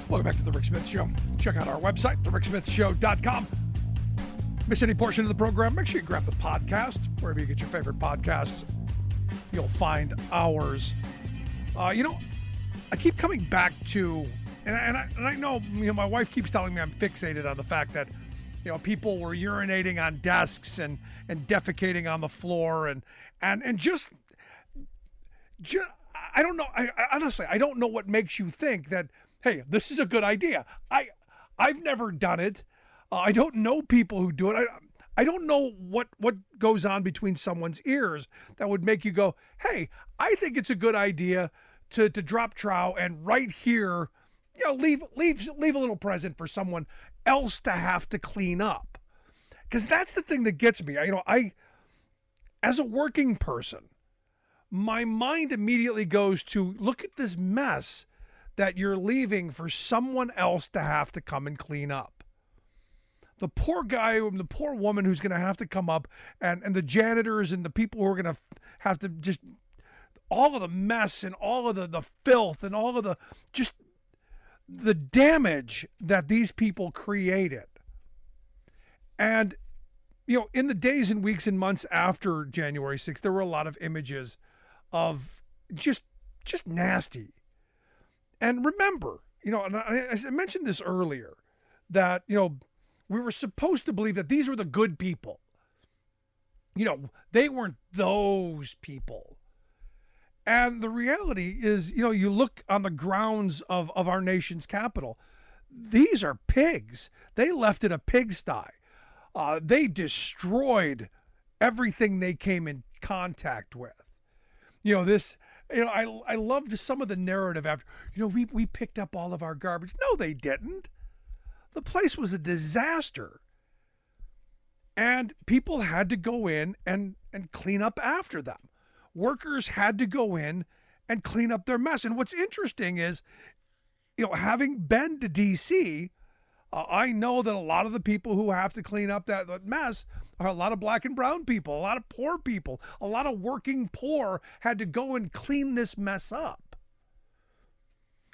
Welcome back to The Rick Smith Show. Check out our website, thericksmithshow.com. Miss any portion of the program, make sure you grab the podcast. Wherever you get your favorite podcasts, you'll find ours. I keep coming back to, and I know, my wife keeps telling me I'm fixated on the fact that, people were urinating on desks and defecating on the floor and just I don't know. I honestly, I don't know what makes you think that, hey, this is a good idea. I've never done it. I don't know people who do it. I don't know what goes on between someone's ears that would make you go, hey, I think it's a good idea to drop trow and right here, leave a little present for someone else to have to clean up. Because that's the thing that gets me. I as a working person, my mind immediately goes to, look at this mess that you're leaving for someone else to have to come and clean up. The poor guy and the poor woman who's going to have to come up, and the janitors and the people who are going to have to just, all of the mess and all of the filth and all of the damage that these people created. And, in the days and weeks and months after January 6th, there were a lot of images of just nasty. And remember, and I mentioned this earlier, that, we were supposed to believe that these were the good people. They weren't those people. And the reality is, you look on the grounds of our nation's capital, these are pigs. They left it a pigsty. They destroyed everything they came in contact with. I loved some of the narrative after, we picked up all of our garbage. No, they didn't. The place was a disaster. And people had to go in and clean up after them. Workers had to go in and clean up their mess. And what's interesting is, having been to D.C., I know that a lot of the people who have to clean up that mess are a lot of black and brown people, a lot of poor people, a lot of working poor had to go and clean this mess up.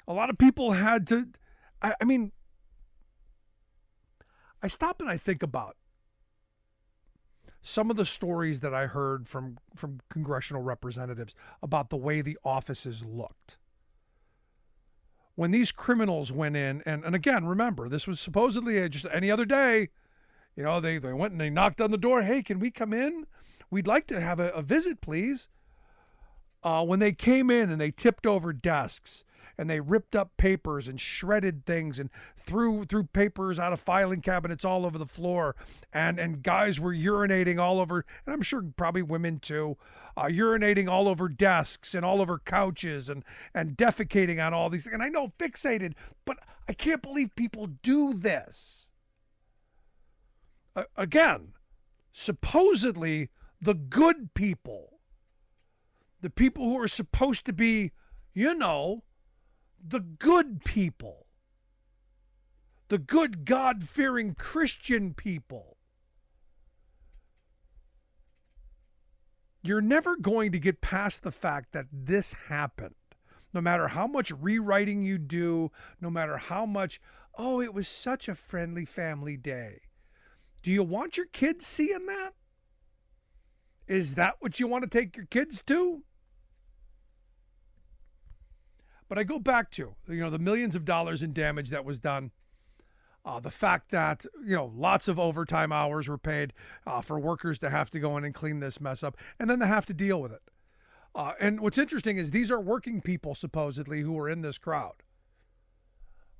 A lot of people had to, I stop and I think about some of the stories that I heard from congressional representatives about the way the offices looked. When these criminals went in, and again, remember, this was supposedly just any other day, they went and they knocked on the door. Hey, can we come in? We'd like to have a visit, please. When they came in and they tipped over desks and they ripped up papers and shredded things and threw papers out of filing cabinets all over the floor, and guys were urinating all over, and I'm sure probably women too, urinating all over desks and all over couches and defecating on all these things. And I know, fixated, but I can't believe people do this. Again, supposedly the good people, the people who are supposed to be, the good people, the good God-fearing Christian people. You're never going to get past the fact that this happened. No matter how much rewriting you do, no matter how much, it was such a friendly family day. Do you want your kids seeing that? Is that what you want to take your kids to? But I go back to, the millions of dollars in damage that was done. The fact that, lots of overtime hours were paid for workers to have to go in and clean this mess up, and then they have to deal with it. And what's interesting is these are working people, supposedly, who are in this crowd.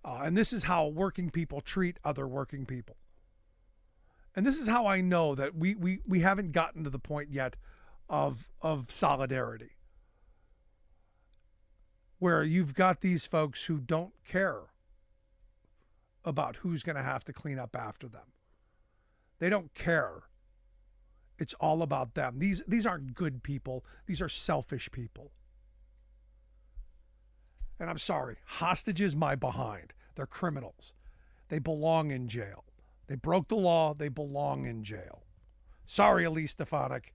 And this is how working people treat other working people. And this is how I know that we haven't gotten to the point yet of solidarity, where you've got these folks who don't care about who's going to have to clean up after them. They don't care. It's all about them. These aren't good people. These are selfish people. And I'm sorry, hostages my behind. They're criminals. They belong in jail. They broke the law. They belong in jail. Sorry, Elise Stefanik.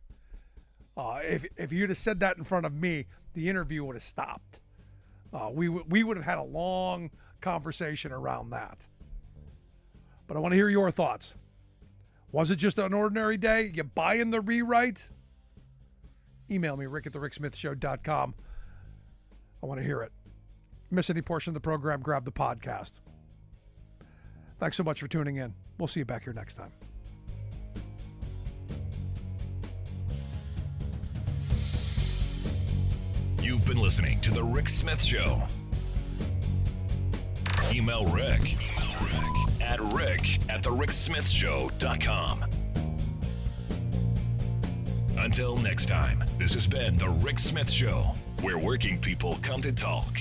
If you'd have said that in front of me, the interview would have stopped. We would have had a long conversation around that. But I want to hear your thoughts. Was it just an ordinary day? You buying the rewrite? Email me, rick@thericksmithshow.com. I want to hear it. Miss any portion of the program, grab the podcast. Thanks so much for tuning in. We'll see you back here next time. You've been listening to The Rick Smith Show. Email Rick at rick@thericksmithshow.com. Until next time, this has been The Rick Smith Show, where working people come to talk.